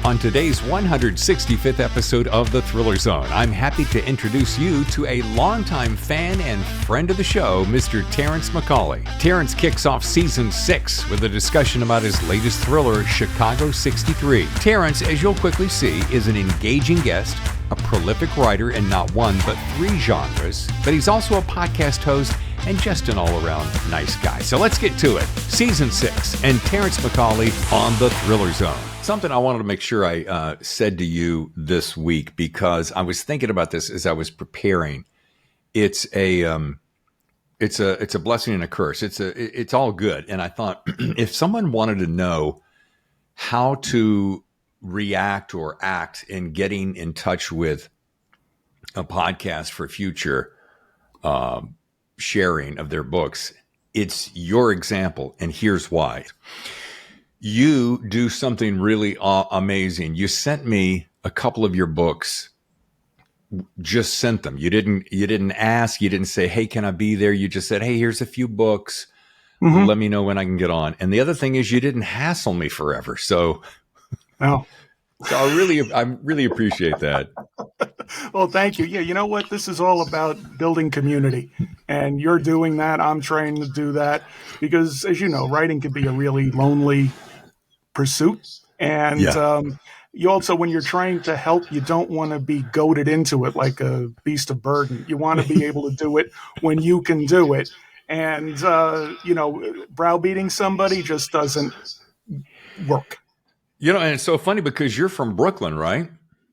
On today's 165th episode of The Thriller Zone, I'm happy to introduce you to a longtime fan and friend of the show, Mr. Terrence McCauley. Terrence kicks off Season 6 with a discussion about his latest thriller, Chicago 63. Terrence, as you'll quickly see, is an engaging guest, a prolific writer in not one but three genres, but he's also a podcast host and just an all-around nice guy. So let's get to it. Season 6 and Terrence McCauley on The Thriller Zone. Something I wanted to make sure I said to you this week, because I was thinking about this as I was preparing. It's a blessing and a curse. It's all good. And I thought if someone wanted to know how to react or act in getting in touch with a podcast for future sharing of their books, it's your example. And here's why. You do something really amazing. You sent me a couple of your books, just sent them. You didn't ask, you didn't say, hey, can I be there? You just said, hey, here's a few books. Mm-hmm. Let me know when I can get on. And the other thing is you didn't hassle me forever. So, oh. So I really appreciate that. Well, thank you. Yeah, you know what? This is all about building community, and you're doing that. I'm trying to do that because, as you know, writing can be a really lonely pursuit. And you also, when you're trying to help, you don't want to be goaded into it like a beast of burden. You want to be able to do it when you can do it. And, browbeating somebody just doesn't work. You know, and it's so funny because you're from Brooklyn, right?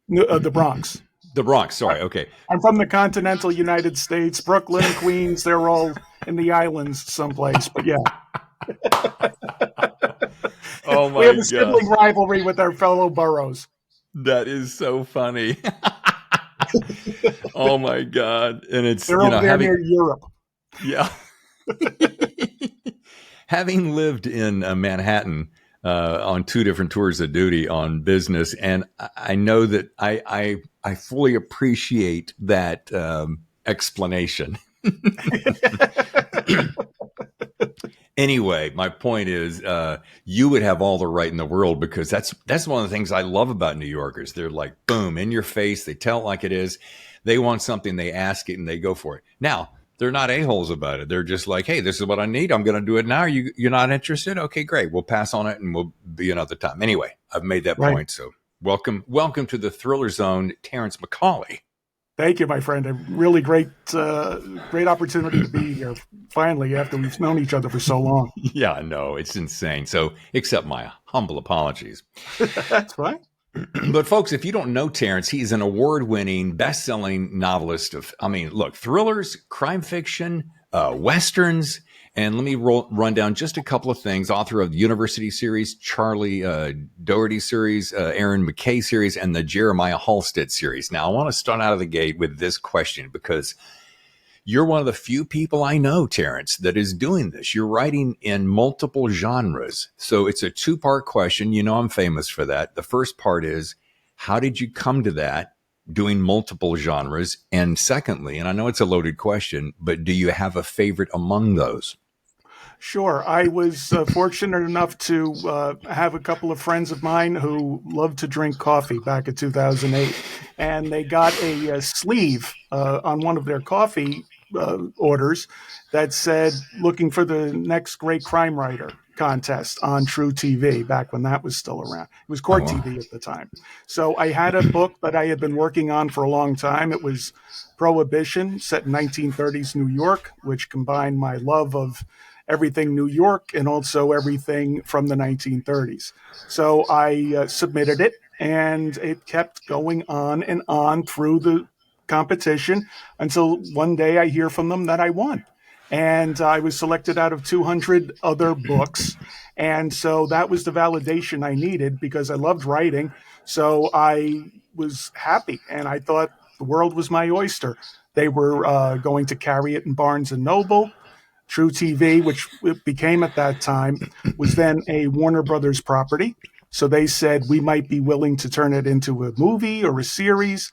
The Bronx. The Bronx, sorry, okay. I'm from the continental United States. Brooklyn, Queens, they're all in the islands someplace, but yeah. Oh my God. We have a sibling rivalry with our fellow boroughs. That is so funny. Oh my God. And it's, they're over there near Europe. Yeah. Having lived in Manhattan, on two different tours of duty on business. And I know that I fully appreciate that explanation. Anyway, my point is you would have all the right in the world, because that's one of the things I love about New Yorkers. They're like, boom, in your face. They tell it like it is. They want something, they ask it, and they go for it. Now, they're not a-holes about it. They're just like, hey, this is what I need. I'm going to do it now. You're not interested? Okay, great. We'll pass on it and we'll be another time. Anyway, I've made that point. So welcome to the Thriller Zone, Terrence McCauley. Thank you, my friend. A really great opportunity to be here finally after we've known each other for so long. Yeah, no, it's insane. So accept my humble apologies. That's fine. But folks, if you don't know Terrence, he's an award-winning, best-selling novelist of, thrillers, crime fiction, westerns, and let me run down just a couple of things. Author of the University series, Charlie Doherty series, Aaron McKay series, and the Jeremiah Halstead series. Now, I want to start out of the gate with this question, because you're one of the few people I know, Terrence, that is doing this. You're writing in multiple genres. So it's a two-part question. You know I'm famous for that. The first part is, how did you come to that, doing multiple genres? And secondly, and I know it's a loaded question, but do you have a favorite among those? Sure. I was fortunate enough to have a couple of friends of mine who loved to drink coffee back in 2008. And they got a sleeve on one of their coffee orders that said, looking for the next great crime writer contest on True TV, back when that was still around. It was Court TV at the time. So I had a book that I had been working on for a long time. It was Prohibition, set in 1930s New York, which combined my love of everything New York and also everything from the 1930s. So I submitted it, and it kept going on and on through the competition until one day I hear from them that I won. And I was selected out of 200 other books. And so that was the validation I needed, because I loved writing. So I was happy, and I thought the world was my oyster. They were going to carry it in Barnes & Noble. True TV, which it became at that time, was then a Warner Brothers property. So they said, we might be willing to turn it into a movie or a series.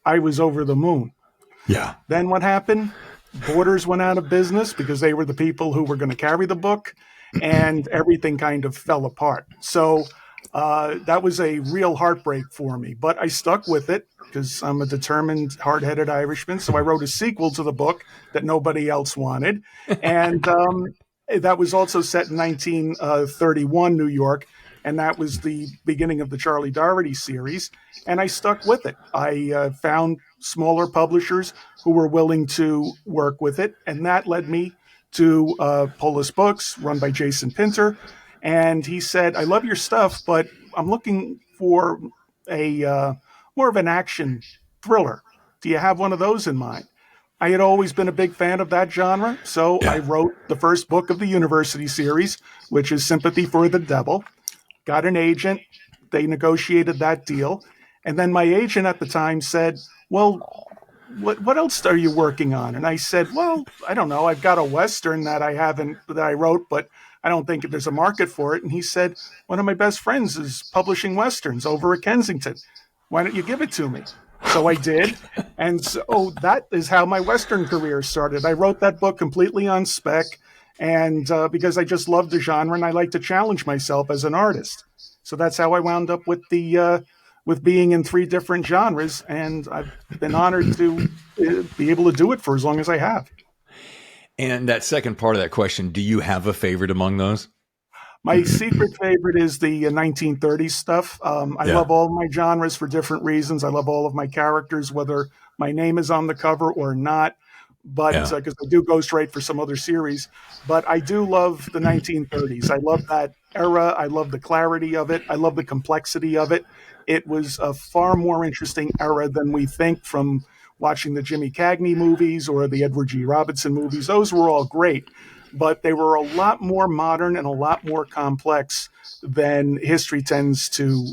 I was over the moon. Yeah. Then what happened? Borders went out of business because they were the people who were going to carry the book, and everything kind of fell apart. So That was a real heartbreak for me, but I stuck with it because I'm a determined, hard-headed Irishman. So I wrote a sequel to the book that nobody else wanted. And that was also set in 1931 New York. And that was the beginning of the Charlie Doherty series. And I stuck with it. I found smaller publishers who were willing to work with it. And that led me to Polis Books, run by Jason Pinter. And he said, I love your stuff, but I'm looking for a more of an action thriller. Do you have one of those in mind? I had always been a big fan of that genre, so I wrote the first book of the University series, which is Sympathy for the Devil. Got an agent. They negotiated that deal. And then my agent at the time said, well, what else are you working on? And I said, well, I don't know. I've got a Western that I wrote, but I don't think there's a market for it. And he said, one of my best friends is publishing Westerns over at Kensington. Why don't you give it to me? So I did. And so that is how my Western career started. I wrote that book completely on spec. And because I just love the genre and I like to challenge myself as an artist. So that's how I wound up with with being in 3 different genres. And I've been honored to be able to do it for as long as I have. And that second part of that question, do you have a favorite among those? My secret favorite is the 1930s stuff. I love all my genres for different reasons. I love all of my characters, whether my name is on the cover or not. But because I do ghostwrite for some other series, but I do love the 1930s. I love that era. I love the clarity of it. I love the complexity of it. It was a far more interesting era than we think from watching the Jimmy Cagney movies or the Edward G. Robinson movies. Those were all great, but they were a lot more modern and a lot more complex than history tends to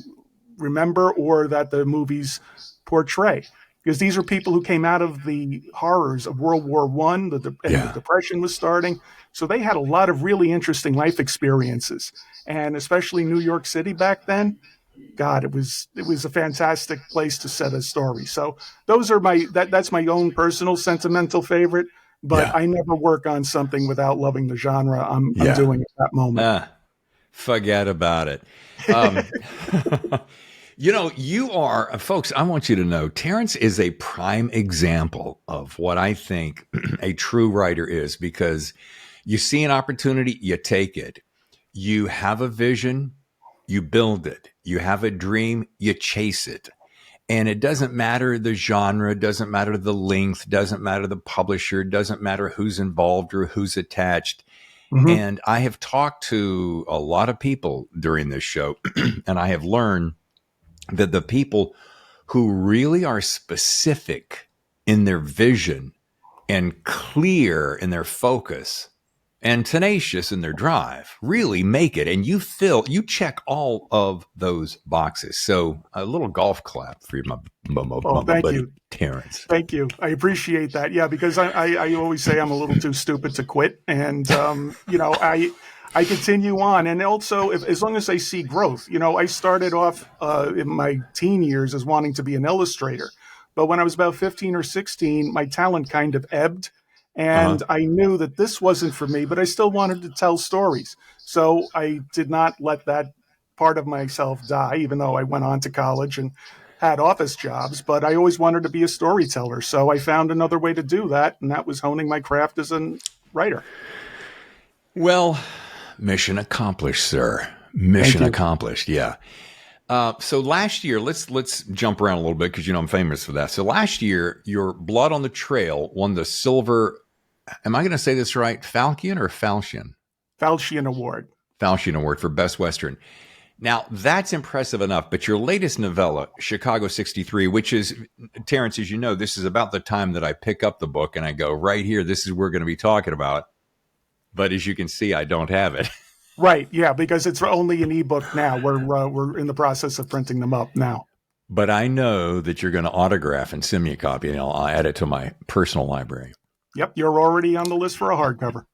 remember or that the movies portray. Because these are people who came out of the horrors of World War I, and the Depression was starting. So they had a lot of really interesting life experiences. And especially New York City back then, God, it was a fantastic place to set a story. So those are that's my own personal sentimental favorite. But I never work on something without loving the genre I'm doing at that moment. Forget about it. You are, folks, I want you to know, Terrence is a prime example of what I think a true writer is, because you see an opportunity, you take it. You have a vision, you build it. You have a dream, you chase it. And it doesn't matter the genre, doesn't matter the length, doesn't matter the publisher, doesn't matter who's involved or who's attached. Mm-hmm. And I have talked to a lot of people during this show, and I have learned that the people who really are specific in their vision and clear in their focus and tenacious in their drive really make it. And you check all of those boxes. So a little golf clap for my buddy you. Terrence. Thank you. I appreciate that. Yeah, because I always say I'm a little too stupid to quit. And, I continue on. And also, as long as I see growth, I started off in my teen years as wanting to be an illustrator. But when I was about 15 or 16, my talent kind of ebbed. And I knew that this wasn't for me, but I still wanted to tell stories. So I did not let that part of myself die, even though I went on to college and had office jobs. But I always wanted to be a storyteller. So I found another way to do that. And that was honing my craft as a writer. Well, mission accomplished, sir. Mission accomplished. Yeah. So last year, let's jump around a little bit because I'm famous for that. So last year, your Blood on the Trail won the silver. Am I going to say this right? Falcon or Falchion? Falchion Award. Falchion Award for Best Western. Now that's impressive enough. But your latest novella, Chicago 63, which is, Terrence, as you know, this is about the time that I pick up the book and I go right here. This is what we're going to be talking about. But as you can see, I don't have it. Right. Yeah, because it's only an ebook now. We're in the process of printing them up now. But I know that you're going to autograph and send me a copy, and I'll add it to my personal library. Yep, you're already on the list for a hardcover.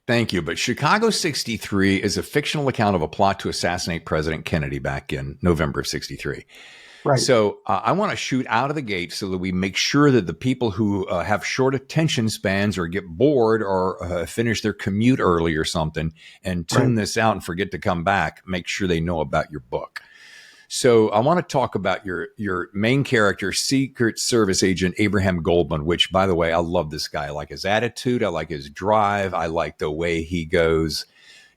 Thank you. But Chicago 63 is a fictional account of a plot to assassinate President Kennedy back in November of 63. Right. So I want to shoot out of the gate so that we make sure that the people who have short attention spans or get bored or finish their commute early or something and tune Right. this out and forget to come back, make sure they know about your book. So I want to talk about your main character, Secret Service agent Abraham Goldman, which, by the way, I love this guy. I like his attitude. I like his drive. I like the way he goes.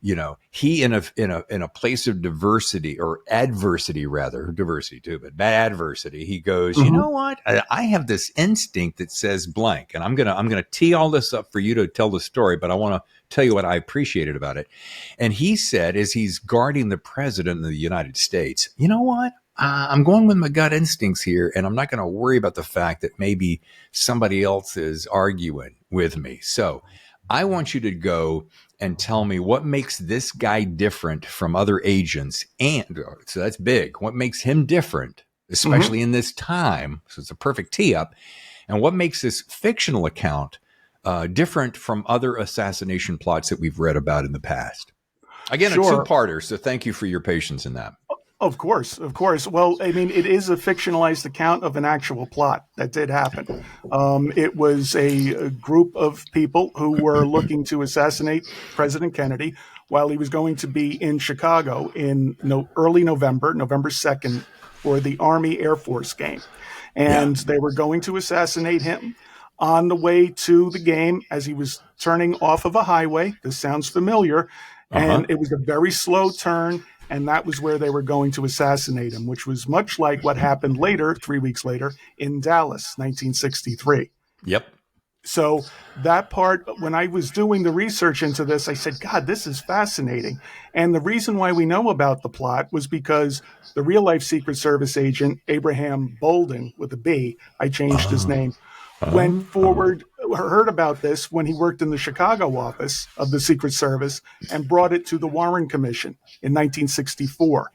You know, he in a place of diversity or adversity, rather diversity too, but bad adversity. He goes, you know what? I have this instinct that says blank, and I'm gonna tee all this up for you to tell the story. But I want to tell you what I appreciated about it. And he said, as he's guarding the president of the United States, you know what? I'm going with my gut instincts here, and I'm not going to worry about the fact that maybe somebody else is arguing with me. So I want you to go and tell me what makes this guy different from other agents. And so that's big. What makes him different, especially in this time? So it's a perfect tee up. And what makes this fictional account different from other assassination plots that we've read about in the past? Again, Sure. a two-parter. So thank you for your patience in that. Of course, of course. Well, I mean, it is a fictionalized account of an actual plot that did happen. It was a group of people who were looking to assassinate President Kennedy while he was going to be in Chicago in early November 2nd, for the Army Air Force game. And they were going to assassinate him on the way to the game as he was turning off of a highway. This sounds familiar. And it was a very slow turn. And that was where they were going to assassinate him, which was much like what happened later, 3 weeks later, in Dallas, 1963. Yep. So that part, when I was doing the research into this, I said, God, this is fascinating. And the reason why we know about the plot was because the real life Secret Service agent, Abraham Bolden, with a B, I changed his name, went forward, heard about this when he worked in the Chicago office of the Secret Service and brought it to the Warren Commission in 1964.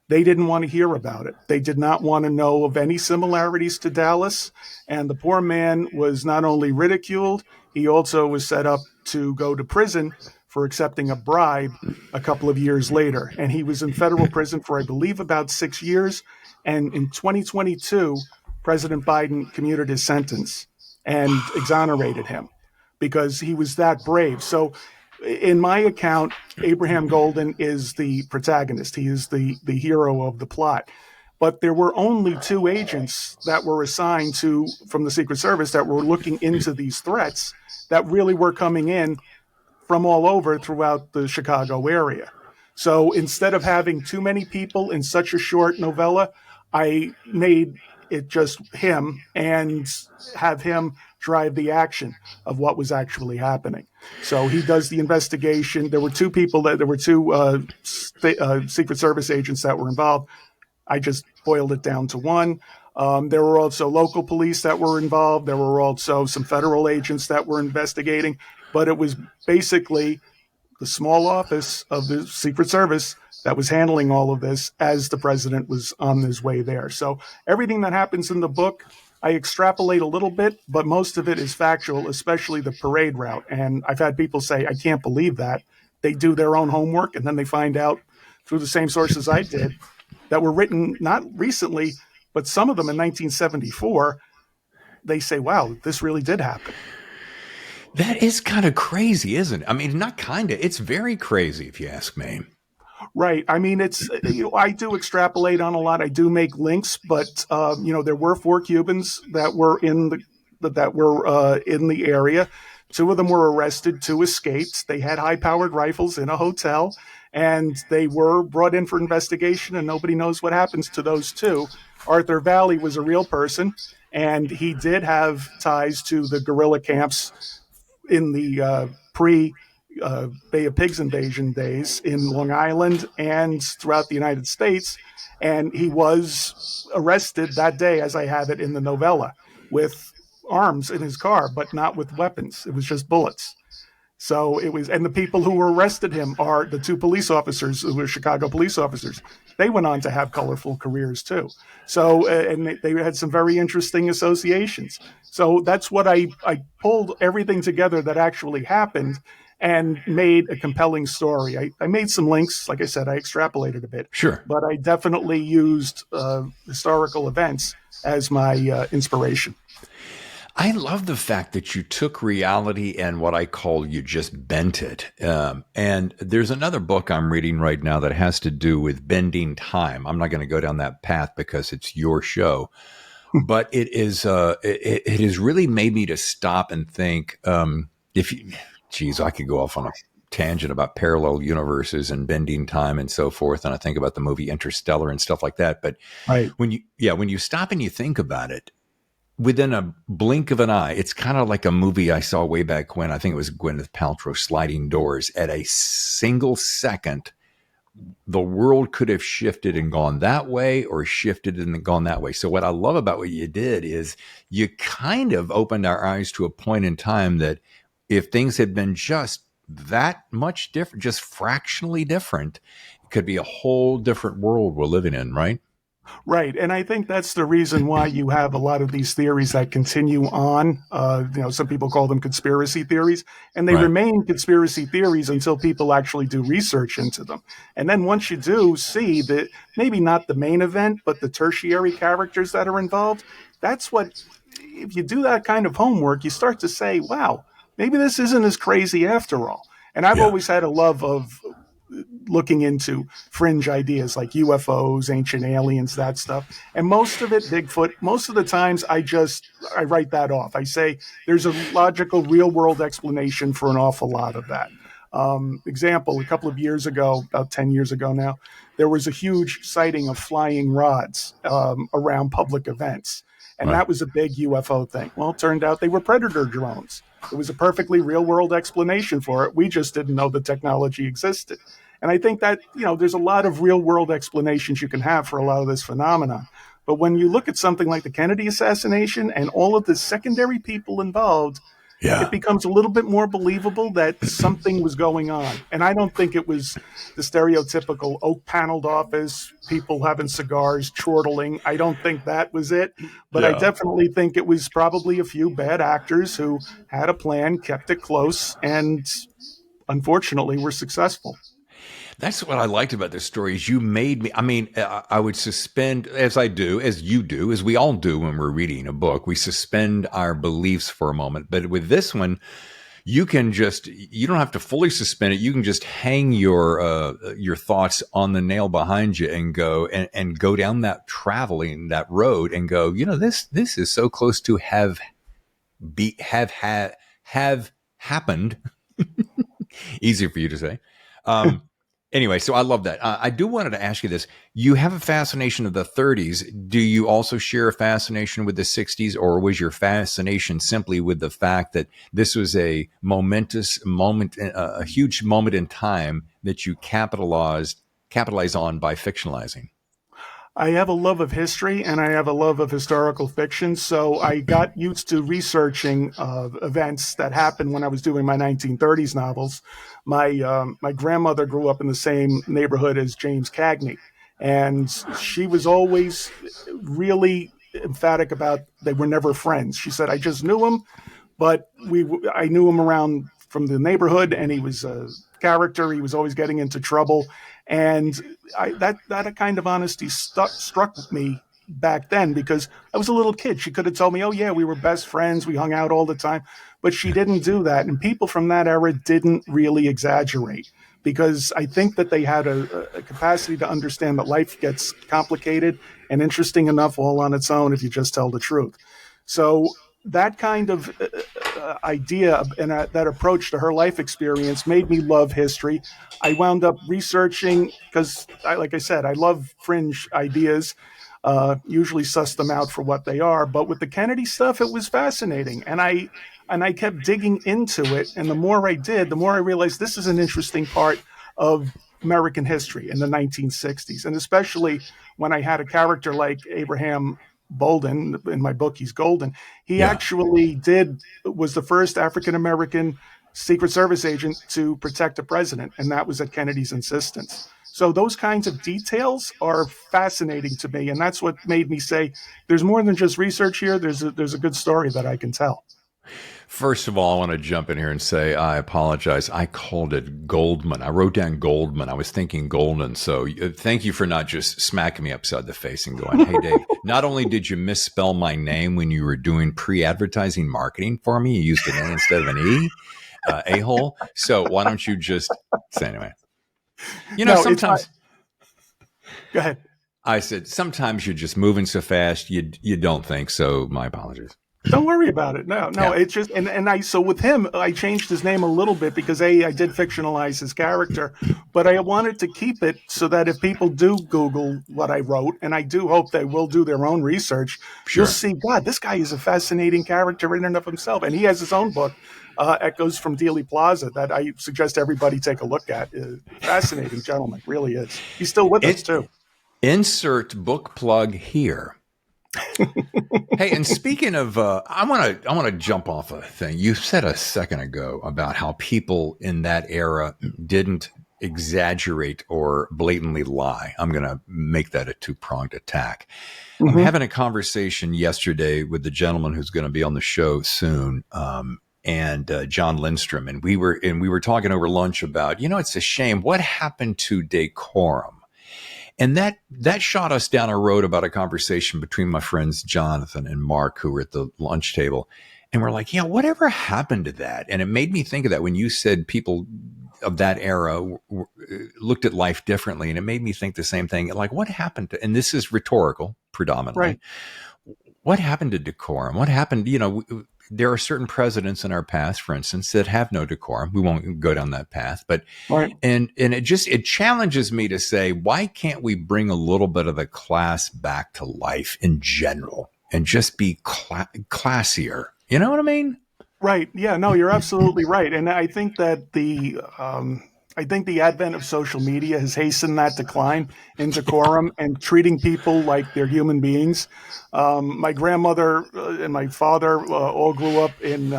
They didn't want to hear about it. They did not want to know of any similarities to Dallas. And the poor man was not only ridiculed, he also was set up to go to prison for accepting a bribe a couple of years later. And he was in federal prison for, I believe, about 6 years. And in 2022, President Biden commuted his sentence and exonerated him because he was that brave. So in my account, Abraham Golden is the protagonist. He is the hero of the plot. But there were only 2 agents that were assigned from the Secret Service that were looking into these threats that really were coming in from all over throughout the Chicago area. So instead of having too many people in such a short novella, I made it just him and have him drive the action of what was actually happening. So he does the investigation. There were 2 Secret Service agents that were involved. I just boiled it down to 1. There were also local police that were involved. There were also some federal agents that were investigating, but it was basically the small office of the Secret Service that was handling all of this as the president was on his way there. So everything that happens in the book, I extrapolate a little bit, but most of it is factual, especially the parade route. And I've had people say, I can't believe that. They do their own homework, and then they find out through the same sources I did that were written not recently, but some of them in 1974. They say, wow, this really did happen. That is kind of crazy, isn't it? I mean, not kind of. It's very crazy, if you ask me. Right. I mean, I do extrapolate on a lot. I do make links, but there were 4 Cubans that were in the area. 2 of them were arrested. 2 escaped. They had high-powered rifles in a hotel, and they were brought in for investigation. And nobody knows what happens to those 2. Arthur Valley was a real person, and he did have ties to the guerrilla camps in the Bay of Pigs invasion days in Long Island and throughout the United States. And he was arrested that day, as I have it in the novella, with arms in his car, but not with weapons. It was just bullets. So it was, and the people who arrested him are the 2 police officers who were Chicago police officers. They went on to have colorful careers too. So, and they had some very interesting associations. So that's what I pulled everything together that actually happened. and made a compelling story. I made some links. Like I said, I extrapolated a bit, Sure. but I definitely used historical events as my inspiration. I love the fact that you took reality and what I call you just bent it. And there's another book I'm reading right now that has to do with bending time. I'm not going to go down that path because it's your show, but it has really made me to stop and think. Geez, I could go off on a tangent about parallel universes and bending time and so forth. And I think about the movie Interstellar and stuff like that. But Right. when you stop and you think about it, within a blink of an eye, it's kind of like a movie I saw way back when. I think it was Gwyneth Paltrow, Sliding Doors. At a single second, the world could have shifted and gone that way, or shifted and gone that way. So what I love about what you did is you kind of opened our eyes to a point in time that if things had been just that much different, just fractionally different, it could be a whole different world we're living in, right? Right. And I think that's the reason why you have a lot of these theories that continue on. Some people call them conspiracy theories, and they Right. remain conspiracy theories until people actually do research into them. And then once you do see that maybe not the main event, but the tertiary characters that are involved, that's what, if you do that kind of homework, you start to say, wow, maybe this isn't as crazy after all. And I've Yeah. always had a love of looking into fringe ideas like UFOs, ancient aliens, that stuff. And most of it, Bigfoot, most of the times I write that off. I say there's a logical real world explanation for an awful lot of that. Example, a couple of years ago, about 10 years ago now, there was a huge sighting of flying rods around public events. And Right. that was a big UFO thing. Well, it turned out they were predator drones. It was a perfectly real world explanation for it. We just didn't know the technology existed. And I think that, there's a lot of real world explanations you can have for a lot of this phenomenon. But when you look at something like the Kennedy assassination and all of the secondary people involved, Yeah. it becomes a little bit more believable that something was going on. And I don't think it was the stereotypical oak paneled office, people having cigars, chortling. I don't think that was it. But I Yeah. definitely think it was probably a few bad actors who had a plan, kept it close, and unfortunately were successful. That's what I liked about this story is you made me, I mean, I would suspend, as I do, as you do, as we all do when we're reading a book, we suspend our beliefs for a moment. But with this one, you don't have to fully suspend it. You can just hang your thoughts on the nail behind you and go down that road and go, this is so close to have happened. Easier for you to say. Anyway, so I love that. I do wanted to ask you this. You have a fascination of the 30s. Do you also share a fascination with the 60s, or was your fascination simply with the fact that this was a momentous moment, a huge moment in time that you capitalize on by fictionalizing? I have a love of history and I have a love of historical fiction. So I got used to researching events that happened when I was doing my 1930s novels. My grandmother grew up in the same neighborhood as James Cagney, and she was always really emphatic about they were never friends. She said, I just knew him, but I knew him around from the neighborhood, and he was a character. He was always getting into trouble, and that kind of honesty struck me back then because I was a little kid. She could have told me, "Oh yeah, we were best friends. We hung out all the time," but she didn't do that. And people from that era didn't really exaggerate because I think that they had a capacity to understand that life gets complicated and interesting enough all on its own if you just tell the truth. So that kind of idea and that approach to her life experience made me love history. I wound up researching because, like I said, I love fringe ideas. Usually suss them out for what they are, but with the Kennedy stuff, it was fascinating, and I kept digging into it. And the more I did, the more I realized this is an interesting part of American history in the 1960s, and especially when I had a character like Abraham Bolden. In my book, he's Golden. He Yeah. actually was the first African American Secret Service agent to protect a president, and that was at Kennedy's insistence. So those kinds of details are fascinating to me, and that's what made me say there's more than just research here. There's a good story that I can tell. First of all, I want to jump in here and say I apologize. I called it Goldman. I wrote down Goldman. I was thinking Golden. So thank you for not just smacking me upside the face and going, hey, Dave, not only did you misspell my name when you were doing pre-advertising marketing for me, you used an A instead of an E, a-hole. So why don't you just say anyway? No, Sometimes. Go ahead. I said, sometimes you're just moving so fast, you don't think. So my apologies. Don't worry about it. No, Yeah. it's just, so with him, I changed his name a little bit because I did fictionalize his character, but I wanted to keep it so that if people do Google what I wrote, and I do hope they will do their own research, Sure. You'll see, God, this guy is a fascinating character in and of himself. And he has his own book, Echoes from Dealey Plaza, that I suggest everybody take a look at. Fascinating gentleman, really is. He's still with us too. Insert book plug here. Hey, and speaking of, I want to jump off a thing. You said a second ago about how people in that era didn't exaggerate or blatantly lie. I'm going to make that a two-pronged attack. Mm-hmm. I'm having a conversation yesterday with the gentleman who's going to be on the show soon, and John Lindstrom, and we were talking over lunch about, it's a shame what happened to Decorum. And that shot us down a road about a conversation between my friends Jonathan and Mark, who were at the lunch table. And we're like, whatever happened to that? And it made me think of that when you said people of that era looked at life differently. And it made me think the same thing. Like, what happened to, and this is rhetorical predominantly. Right. What happened to decorum? What happened? There are certain presidents in our past, for instance, that have no decorum. We won't go down that path, but right. and it challenges me to say, why can't we bring a little bit of the class back to life in general and just be classier? You know what I mean? Right. Yeah. No, you're absolutely right. And I think that the advent of social media has hastened that decline in decorum and treating people like they're human beings. My grandmother and my father all grew up in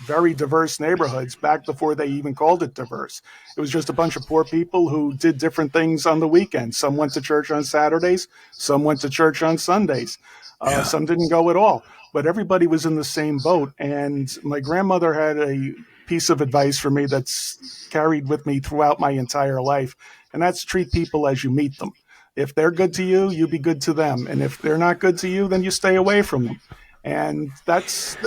very diverse neighborhoods back before they even called it diverse. It was just a bunch of poor people who did different things on the weekends. Some went to church on Saturdays. Some went to church on Sundays. Some didn't go at all. But everybody was in the same boat. And my grandmother had a piece of advice for me that's carried with me throughout my entire life. And that's treat people as you meet them. If they're good to you, you be good to them. And if they're not good to you, then you stay away from them. And that's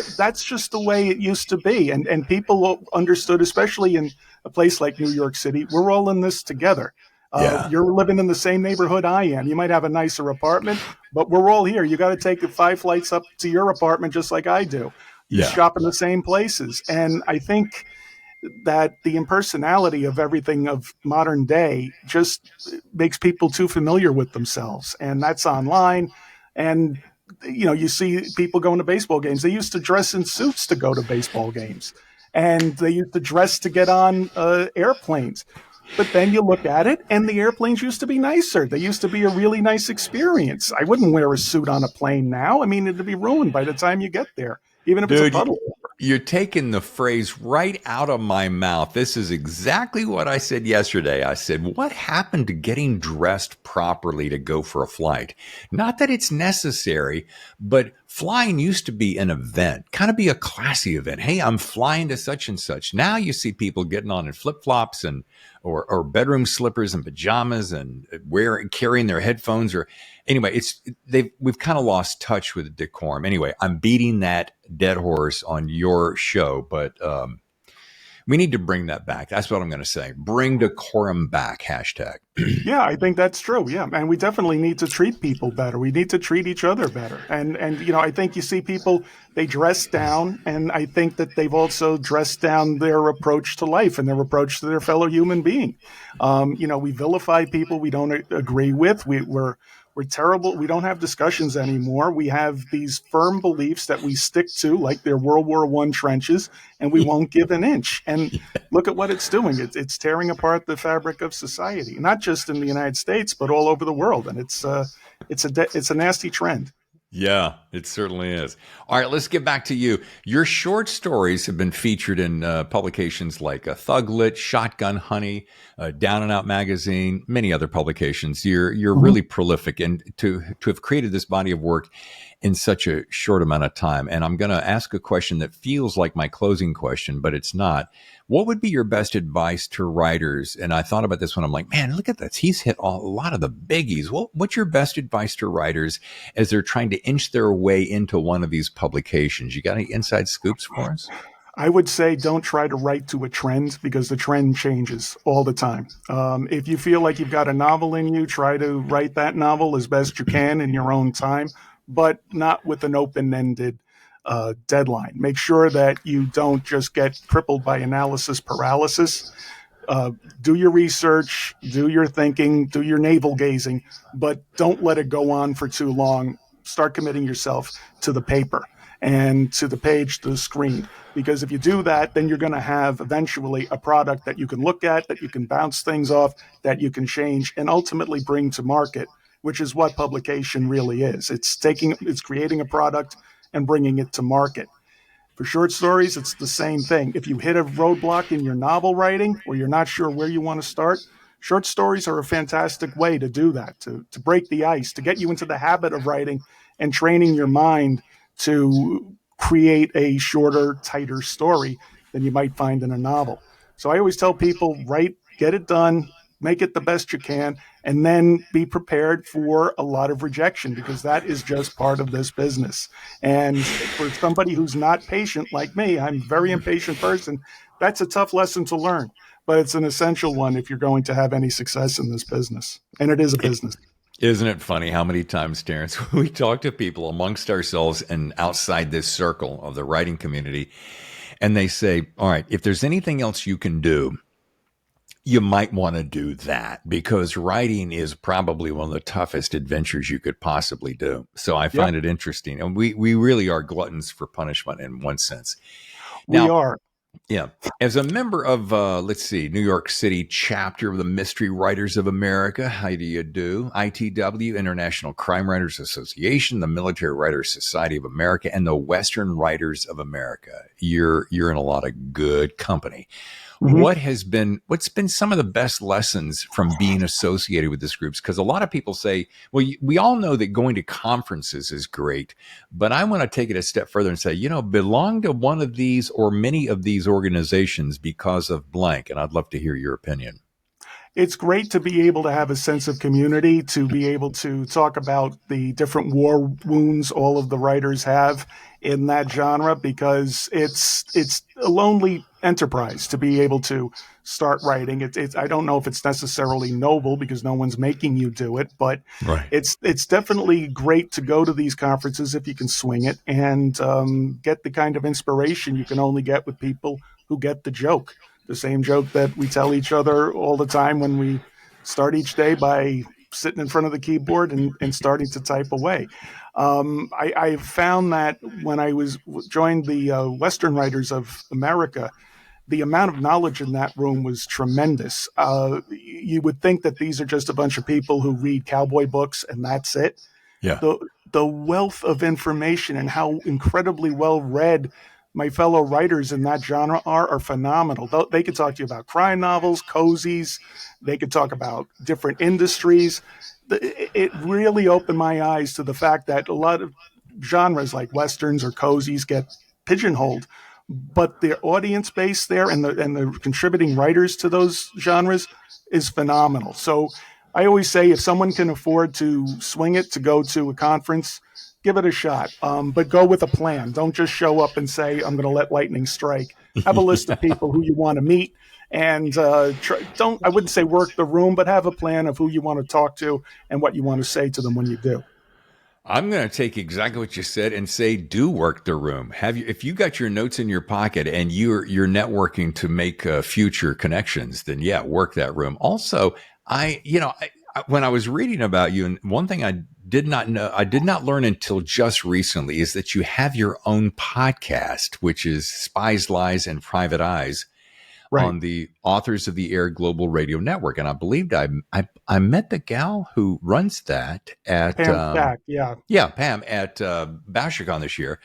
just the way it used to be. And people understood, especially in a place like New York City, we're all in this together. You're living in the same neighborhood I am. You might have a nicer apartment, but we're all here. You got to take 5 flights up to your apartment just like I do. You shop in the same places. And I think that the impersonality of everything of modern day just makes people too familiar with themselves. And that's online. And, you see people going to baseball games. They used to dress in suits to go to baseball games. And they used to dress to get on airplanes. But then you look at it, and the airplanes used to be nicer. They used to be a really nice experience. I wouldn't wear a suit on a plane now. I mean, it'd be ruined by the time you get there, even if it's a puddle. You're taking the phrase right out of my mouth. This is exactly what I said yesterday. I said, what happened to getting dressed properly to go for a flight? Not that it's necessary, but flying used to be an event, kind of be a classy event. Hey, I'm flying to such and such. Now you see people getting on in flip-flops and or bedroom slippers and pajamas and carrying their headphones or anyway, we've kind of lost touch with decorum. Anyway, I'm beating that dead horse on your show, but we need to bring that back. That's what I'm going to say. Bring decorum back. #. Yeah, I think that's true. Yeah. And we definitely need to treat people better. We need to treat each other better. And I think you see people, they dress down, and I think that they've also dressed down their approach to life and their approach to their fellow human being. We vilify people we don't agree with. We're terrible. We don't have discussions anymore. We have these firm beliefs that we stick to, like they're World War I trenches, and we won't give an inch. And look at what it's doing. It's tearing apart the fabric of society, not just in the United States, but all over the world. And it's a nasty trend. Yeah, it certainly is. All right, let's get back to you. Your short stories have been featured in publications like Thuglit, Shotgun Honey, Down and Out Magazine, many other publications. You're Mhm. really prolific, and to have created this body of work in such a short amount of time. And I'm going to ask a question that feels like my closing question, but it's not. What would be your best advice to writers? And I thought about this when I'm like, man, look at this. He's hit a lot of the biggies. What's your best advice to writers as they're trying to inch their way into one of these publications? You got any inside scoops for us? I would say don't try to write to a trend because the trend changes all the time. If you feel like you've got a novel in you, try to write that novel as best you can in your own time, but not with an open-ended deadline. Make sure that you don't just get crippled by analysis paralysis. Do your research, do your thinking, do your navel gazing, but don't let it go on for too long. Start committing yourself to the paper and to the page, to the screen. Because if you do that, then you're going to have eventually a product that you can look at, that you can bounce things off, that you can change, and ultimately bring to market, which is what publication really is. It's creating a product and bringing it to market. For short stories, it's the same thing. If you hit a roadblock in your novel writing or you're not sure where you want to start, short stories are a fantastic way to do that, to break the ice, to get you into the habit of writing and training your mind to create a shorter, tighter story than you might find in a novel. So I always tell people, write, get it done, make it the best you can, and then be prepared for a lot of rejection because that is just part of this business. And for somebody who's not patient like me, I'm a very impatient person, that's a tough lesson to learn, but it's an essential one if you're going to have any success in this business. And it is a business. Isn't it funny how many times, Terrence, we talk to people amongst ourselves and outside this circle of the writing community, and they say, all right, if there's anything else you can do, you might want to do that because writing is probably one of the toughest adventures you could possibly do. So I Yep, find it interesting. And we really are gluttons for punishment in one sense. we Now, are. yeah, as a member of, let's see, New York City chapter of the Mystery Writers of America, how do you do? ITW, International Crime Writers Association, the Military Writers Society of America, and the Western Writers of America. You're in a lot of good company. Mhm. What's been some of the best lessons from being associated with these groups? Because a lot of people say, well, we all know that going to conferences is great, but I want to take it a step further and say, belong to one of these or many of these organizations because of blank. And I'd love to hear your opinion. It's great to be able to have a sense of community, to be able to talk about the different war wounds all of the writers have in that genre, because it's a lonely enterprise to be able to start writing. I don't know if it's necessarily noble because no one's making you do it, but Right. it's definitely great to go to these conferences if you can swing it and get the kind of inspiration you can only get with people who get the joke, the same joke that we tell each other all the time when we start each day by sitting in front of the keyboard and starting to type away. I found that when I was joined the Western Writers of America, the amount of knowledge in that room was tremendous. You would think that these are just a bunch of people who read cowboy books and that's it. Yeah. the the wealth of information and how incredibly well read my fellow writers in that genre are phenomenal. They could talk to you about crime novels, cozies. They could talk about different industries. It really opened my eyes to the fact that a lot of genres like westerns or cozies get pigeonholed, but the audience base there and the contributing writers to those genres is phenomenal. So I always say if someone can afford to swing it to go to a conference, give it a shot. But go with a plan. Don't just show up and say, I'm going to let lightning strike. Have a list of people who you want to meet and I wouldn't say work the room, but have a plan of who you want to talk to and what you want to say to them when you do. I'm going to take exactly what you said and say, do work the room. If you got your notes in your pocket and you're networking to make future connections, then yeah, work that room. Also, when I was reading about you, and one thing I did not know, I did not learn until just recently, is that you have your own podcast, which is Spies, Lies, and Private Eyes. Right. on the Authors of the Air Global Radio Network, and I believed I met the gal who runs that at Pam Stack. Yeah. yeah, Pam at BasherCon this year.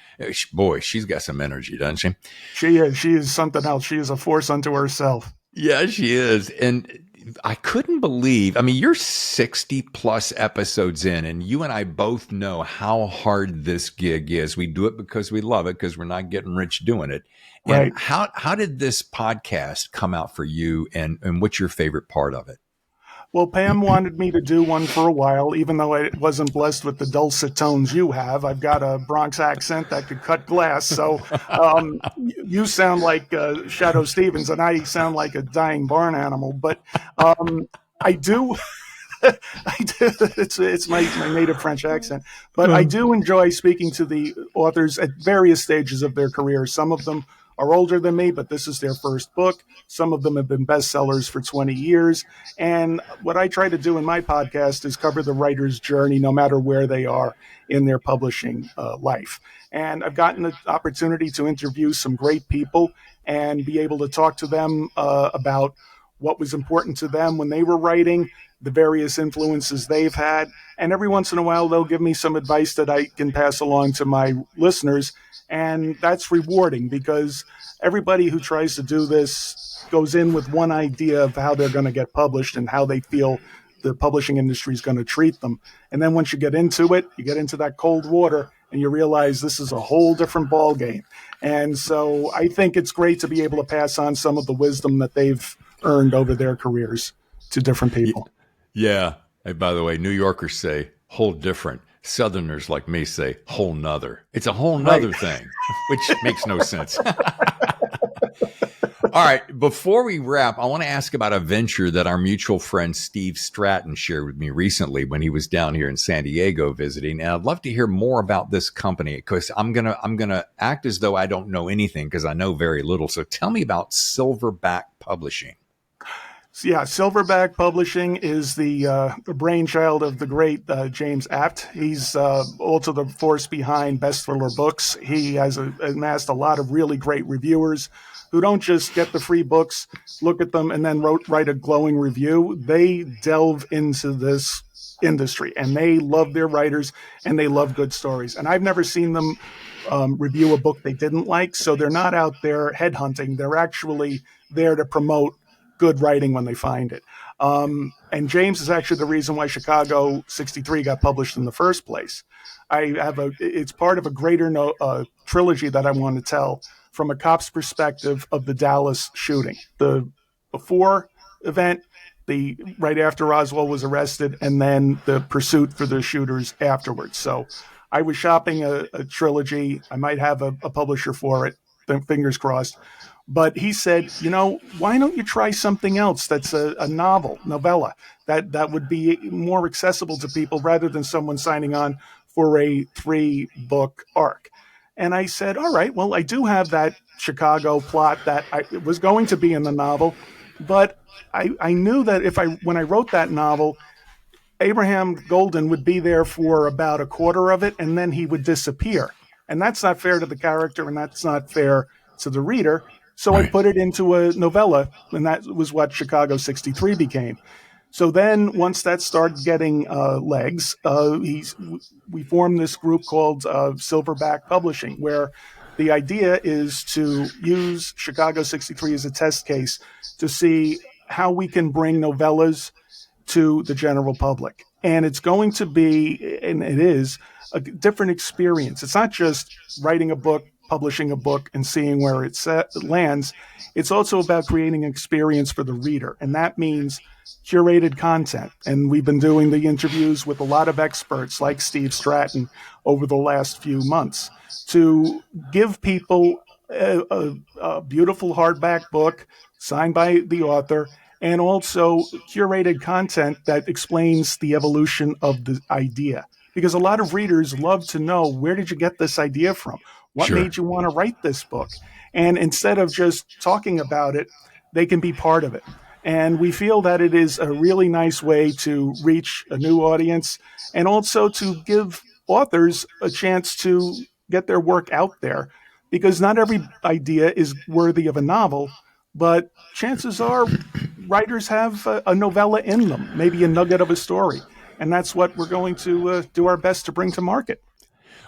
Boy, she's got some energy, doesn't she? She is. She is something else. She is a force unto herself. Yeah, she is. And I couldn't believe, I mean, you're 60 plus episodes in, and you and I both know how hard this gig is. We do it because we love it, because we're not getting rich doing it. And Right. how did this podcast come out for you, and what's your favorite part of it? Well, Pam wanted me to do one for a while, even though I wasn't blessed with the dulcet tones you have. I've got a Bronx accent that could cut glass. So you sound like Shadow Stevens, and I sound like a dying barn animal. But I do. I do. It's my native French accent, but I do enjoy speaking to the authors at various stages of their careers. Some of them are older than me, but this is their first book. Some of them have been bestsellers for 20 years. And what I try to do in my podcast is cover the writer's journey, no matter where they are in their publishing life. And I've gotten the opportunity to interview some great people and be able to talk to them about what was important to them when they were writing, the various influences they've had. And every once in a while, they'll give me some advice that I can pass along to my listeners. And that's rewarding, because everybody who tries to do this goes in with one idea of how they're going to get published and how they feel the publishing industry is going to treat them. And then once you get into it, you get into that cold water and you realize this is a whole different ball game. And so I think it's great to be able to pass on some of the wisdom that they've earned over their careers to different people. Yeah. Hey, by the way, New Yorkers say whole different. Southerners like me say whole nother. It's a whole nother thing, which makes no sense. All right. Before we wrap, I want to ask about a venture that our mutual friend Steve Stratton shared with me recently when he was down here in San Diego visiting. And I'd love to hear more about this company, because I'm gonna act as though I don't know anything, because I know very little. So tell me about Silverback Publishing. Yeah, Silverback Publishing is the brainchild of the great James Apt. He's also the force behind Bestseller Books. He has amassed a lot of really great reviewers who don't just get the free books, look at them, and then write a glowing review. They delve into this industry, and they love their writers, and they love good stories. And I've never seen them review a book they didn't like, so they're not out there headhunting. They're actually there to promote good writing when they find it. And James is actually the reason why Chicago 63 got published in the first place. It's part of a greater trilogy that I want to tell from a cop's perspective of the Dallas shooting. The before event, the right after Oswald was arrested, and then the pursuit for the shooters afterwards. So I was shopping a trilogy. I might have a publisher for it, fingers crossed. But he said, why don't you try something else that's a novella, that would be more accessible to people rather than someone signing on for a 3-book arc. And I said, all right, well, I do have that Chicago plot that it was going to be in the novel, but I knew that when I wrote that novel, Abraham Golden would be there for about a quarter of it, and then he would disappear. And that's not fair to the character, and that's not fair to the reader. So I put it into a novella, and that was what Chicago 63 became. So then once that started getting legs, we formed this group called Silverback Publishing, where the idea is to use Chicago 63 as a test case to see how we can bring novellas to the general public. And it's going to be, and it is, a different experience. It's not just writing a book, publishing a book, and seeing where it lands. It's also about creating an experience for the reader. And that means curated content. And we've been doing the interviews with a lot of experts like Steve Stratton over the last few months to give people a beautiful hardback book signed by the author, and also curated content that explains the evolution of the idea. Because a lot of readers love to know, where did you get this idea from? What made you want to write this book? And instead of just talking about it, they can be part of it. And we feel that it is a really nice way to reach a new audience, and also to give authors a chance to get their work out there, because not every idea is worthy of a novel, but chances are writers have a novella in them, maybe a nugget of a story. And that's what we're going to do our best to bring to market.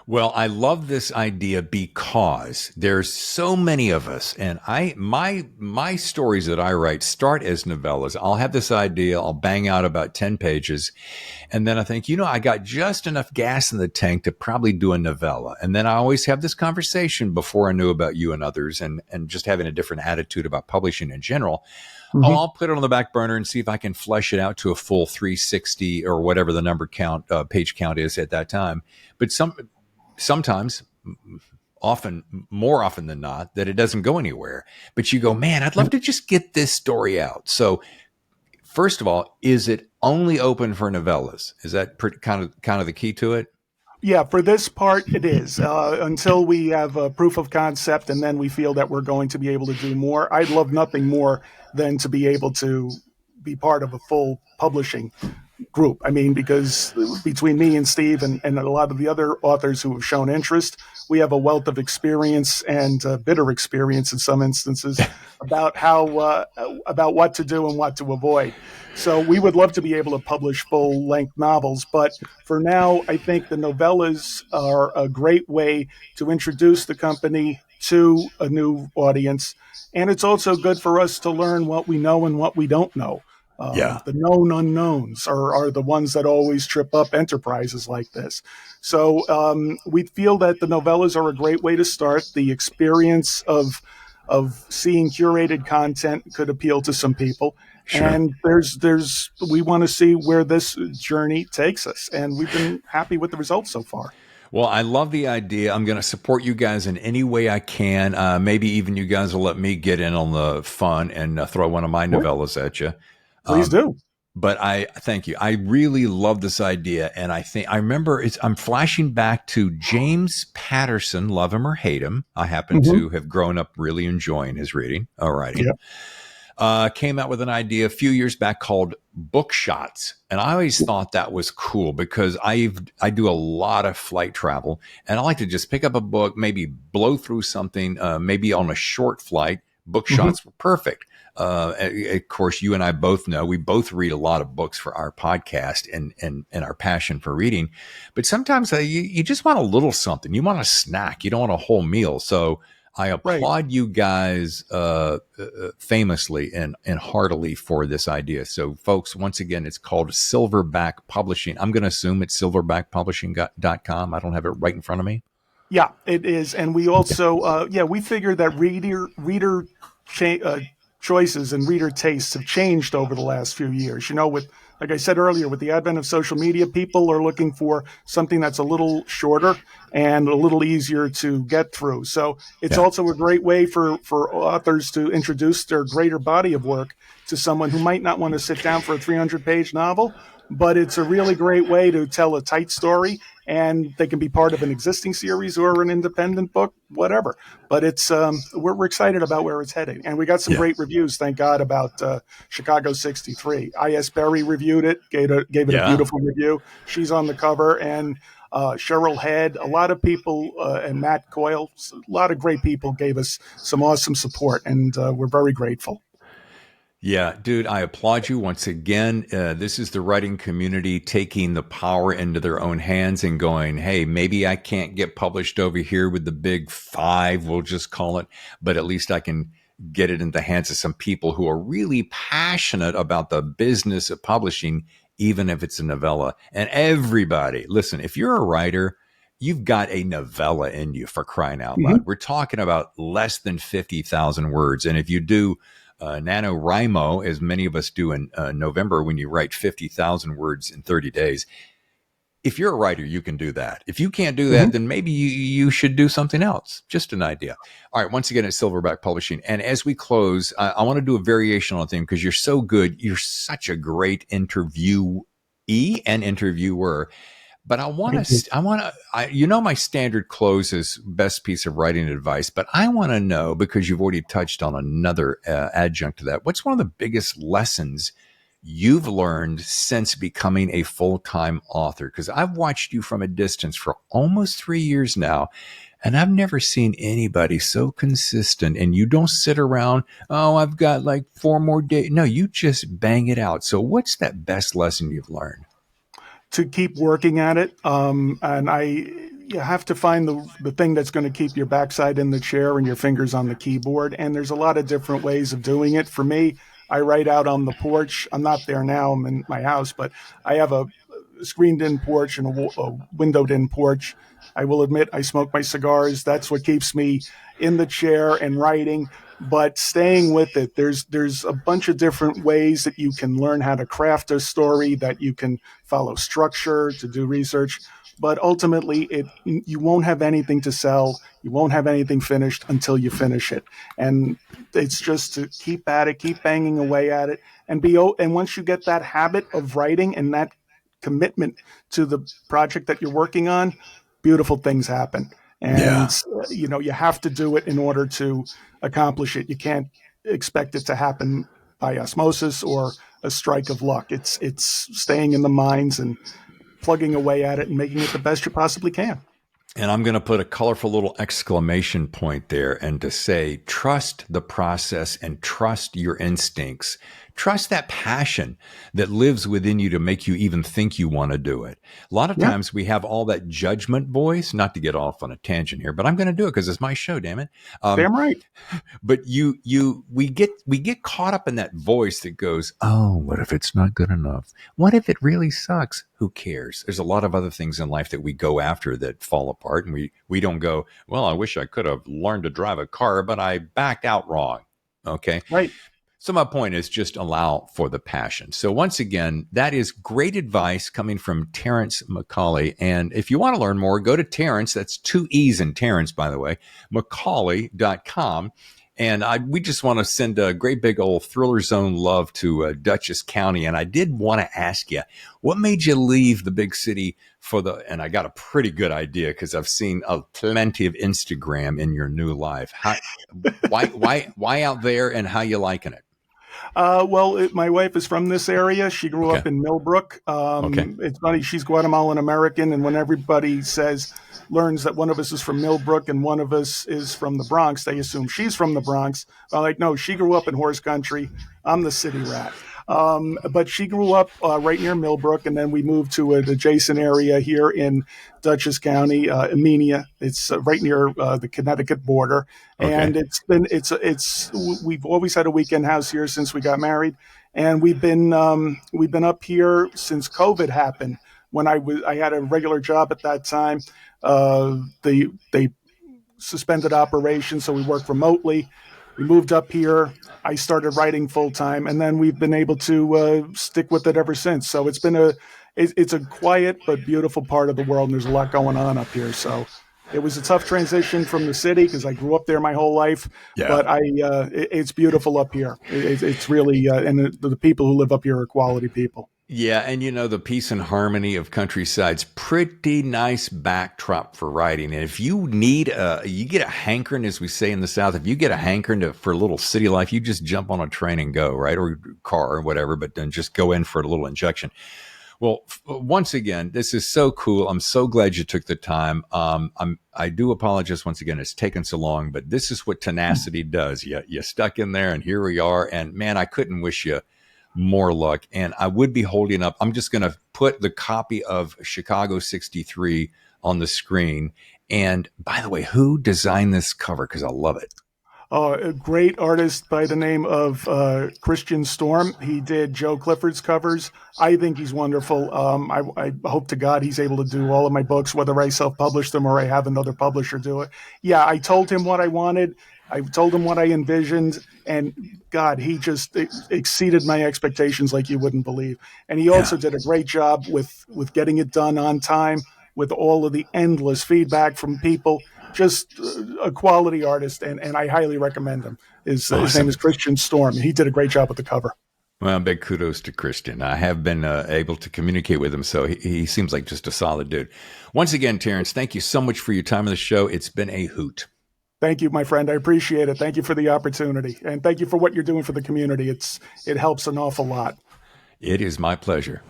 Well, I love this idea because there's so many of us, and my stories that I write start as novellas. I'll have this idea, I'll bang out about 10 pages, and then I think, I got just enough gas in the tank to probably do a novella. And then I always have this conversation before I knew about you and others, and just having a different attitude about publishing in general. Oh, Mm-hmm. I'll put it on the back burner and see if I can flesh it out to a full 360 or whatever the number count, page count is at that time. But sometimes, often, more often than not, that it doesn't go anywhere. But you go, man, I'd love to just get this story out. So, first of all, is it only open for novellas? Is that kind of the key to it? Yeah, for this part, it is until we have a proof of concept, and then we feel that we're going to be able to do more. I'd love nothing more than to be able to be part of a full publishing group. I mean, because between me and Steve and a lot of the other authors who have shown interest, we have a wealth of experience and bitter experience in some instances about about what to do and what to avoid. So we would love to be able to publish full length novels, but for now, I think the novellas are a great way to introduce the company to a new audience. And it's also good for us to learn what we know and what we don't know. Yeah. The known unknowns are the ones that always trip up enterprises like this. So we feel that the novellas are a great way to start. The experience of seeing curated content could appeal to some people. Sure. And we want to see where this journey takes us. And we've been happy with the results so far. Well, I love the idea. I'm going to support you guys in any way I can. Maybe even you guys will let me get in on the fun and throw one of my novellas at you. Please do. But I thank you. I really love this idea. And I remember I'm flashing back to James Patterson, love him or hate him. I happen to have grown up really enjoying his writing. Came out with an idea a few years back called Book Shots. And I always thought that was cool because I do a lot of flight travel, and I like to just pick up a book, maybe blow through something, maybe on a short flight. Book Shots were perfect. Of course, you and I both know we both read a lot of books for our podcast and our passion for reading. But sometimes you just want a little something. You want a snack. You don't want a whole meal. So I applaud you guys famously and heartily for this idea. So, folks, once again, it's called Silverback Publishing. I'm going to assume it's silverbackpublishing.com. I don't have it right in front of me. Yeah, it is. And we also, we figured that reader choices and reader tastes have changed over the last few years. Like I said earlier, with the advent of social media, people are looking for something that's a little shorter and a little easier to get through. So it's also a great way for authors to introduce their greater body of work to someone who might not want to sit down for a 300-page novel, but it's a really great way to tell a tight story, and they can be part of an existing series or an independent book, whatever. But it's we're excited about where it's heading, and we got some great reviews, thank God, about Chicago 63. I.S. Berry reviewed it, gave it a beautiful review. She's on the cover, and Cheryl Head, a lot of people, and Matt Coyle, a lot of great people gave us some awesome support, and we're very grateful. Yeah, dude, I applaud you once again. This is the writing community taking the power into their own hands and going, hey, maybe I can't get published over here with the big five, we'll just call it, but at least I can get it in the hands of some people who are really passionate about the business of publishing, even if it's a novella. And everybody, listen, if you're a writer, you've got a novella in you, for crying out loud. We're talking about less than 50,000 words. And if you do NaNoWriMo, as many of us do in November, when you write 50,000 words in 30 days. If you're a writer, you can do that. If you can't do that, then maybe you should do something else. Just an idea. All right. Once again, it's Silverback Publishing. And as we close, I want to do a variation on a theme because you're so good. You're such a great interviewee and interviewer. But my standard close is best piece of writing advice, but I want to know, because you've already touched on another adjunct to that, what's one of the biggest lessons you've learned since becoming a full-time author? Because I've watched you from a distance for almost 3 years now, And I've never seen anybody so consistent, and you don't sit around, oh, I've got like 4 more days. No, you just bang it out. So what's that best lesson you've learned? To keep working at it. And you have to find the thing that's going to keep your backside in the chair and your fingers on the keyboard. And there's a lot of different ways of doing it. For me, I write out on the porch. I'm not there now. I'm in my house, but I have a screened-in porch and a windowed-in porch. I will admit I smoke my cigars. That's what keeps me in the chair and writing. But staying with it, there's a bunch of different ways that you can learn how to craft a story, that you can follow structure to do research. But ultimately, you won't have anything to sell. You won't have anything finished until you finish it. And it's just to keep at it, keep banging away at it, and once you get that habit of writing and that commitment to the project that you're working on, beautiful things happen. And, Yeah. you have to do it in order to accomplish it. You can't expect it to happen by osmosis or a strike of luck. It's staying in the minds and plugging away at it and making it the best you possibly can. And I'm going to put a colorful little exclamation point there and to say, trust the process and trust your instincts. Trust that passion that lives within you to make you even think you want to do it. A lot of Yeah, times we have all that judgment voice, not to get off on a tangent here, but I'm going to do it because it's my show, damn it. damn right. But we get caught up in that voice that goes, oh, what if it's not good enough? What if it really sucks? Who cares? There's a lot of other things in life that we go after that fall apart, and we don't go, well, I wish I could have learned to drive a car, but I backed out wrong. Okay. Right. So my point is just allow for the passion. So once again, that is great advice coming from Terrence McCauley. And if you want to learn more, go to Terrence. That's 2 E's in Terrence, by the way, McCauley.com. And we just want to send a great big old Thriller Zone love to Dutchess County. And I did want to ask you, what made you leave the big city and I got a pretty good idea because I've seen plenty of Instagram in your new life. Why out there and how you liking it? My wife is from this area. She grew Okay. up in Millbrook. Okay. It's funny. She's Guatemalan American, and when everybody learns that one of us is from Millbrook and one of us is from the Bronx, they assume she's from the Bronx. I'm like, no, she grew up in horse country. I'm the city rat. But she grew up right near Millbrook, and then we moved to an adjacent area here in Dutchess County, Amenia. It's right near the Connecticut border, Okay. and we've always had a weekend house here since we got married, and we've been up here since COVID happened. When I had a regular job at that time. They suspended operations, so we worked remotely. We moved up here. I started writing full time, and then we've been able to stick with it ever since. So it's a quiet but beautiful part of the world, and there's a lot going on up here. So it was a tough transition from the city because I grew up there my whole life, Yeah. but it's beautiful up here. It's really and the people who live up here are quality people. Yeah, and the peace and harmony of countryside's pretty nice backdrop for writing. And if you you get a hankering, as we say in the South, if you get a hankering for a little city life, you just jump on a train and go, right? Or car or whatever, but then just go in for a little injection. Well, once again, this is so cool. I'm so glad you took the time. I do apologize once again. It's taken so long, but this is what tenacity does. You stuck in there, and here we are. And man, I couldn't wish you more luck. And I would be holding up. I'm just going to put the copy of Chicago 63 on the screen. And by the way, who designed this cover? Because I love it. A great artist by the name of Christian Storm. He did Joe Clifford's covers. I think he's wonderful. I hope to God he's able to do all of my books, whether I self-publish them or I have another publisher do it. Yeah, I told him what I wanted. I told him what I envisioned, and God, he just exceeded my expectations like you wouldn't believe. And he Yeah. also did a great job with getting it done on time, with all of the endless feedback from people. Just a quality artist, and I highly recommend him. His name Awesome. is Christian Storm. He did a great job with the cover. Well, big kudos to Christian. I have been able to communicate with him, so he seems like just a solid dude. Once again, Terrence, thank you so much for your time on the show. It's been a hoot. Thank you, my friend. I appreciate it. Thank you for the opportunity, and thank you for what you're doing for the community. It helps an awful lot. It is my pleasure.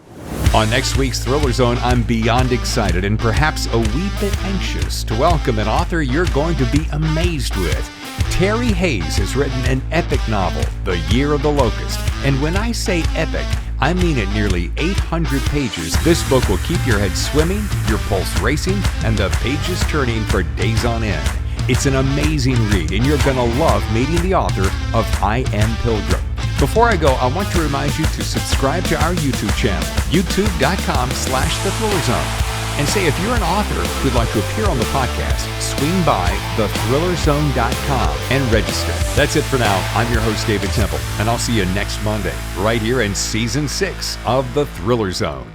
On next week's Thriller Zone, I'm beyond excited and perhaps a wee bit anxious to welcome an author you're going to be amazed with. Terry Hayes has written an epic novel, The Year of the Locust. And when I say epic, I mean at nearly 800 pages. This book will keep your head swimming, your pulse racing, and the pages turning for days on end. It's an amazing read, and you're going to love meeting the author of I Am Pilgrim. Before I go, I want to remind you to subscribe to our YouTube channel, youtube.com/The Thriller Zone. And say if you're an author who'd like to appear on the podcast, swing by thethrillerzone.com and register. That's it for now. I'm your host, David Temple, and I'll see you next Monday, right here in Season 6 of The Thriller Zone.